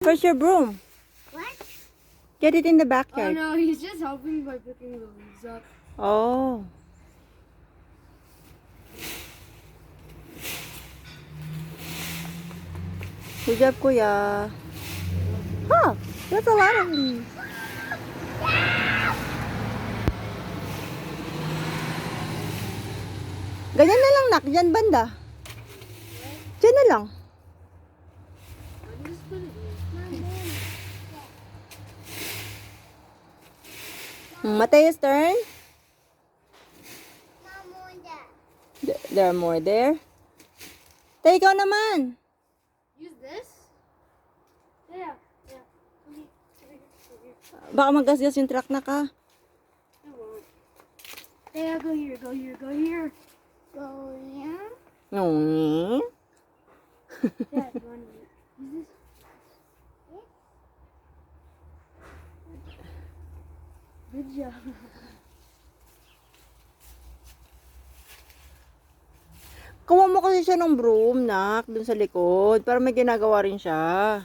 Where's your broom? What? Get it in the Oh backyard. no, he's just helping by picking the leaves up. Oh. Good job, Kuya. Huh, that's a lot of leaves. Ganyan na lang, nak. Diyan banda. Diyan na lang. I'm just gonna do it. Mateo's turn. Mom, There are more there. Tay, ikaw naman. Use this? Yeah. Come here. Come here. Baka magasgas yung truck na ka. It won't. Yeah, go here, go here, go here. go here. Mm. Yeah, you want to use this? Good job. Kuha mo kasi siya ng broom, nak, dun sa likod. Para may ginagawa rin siya.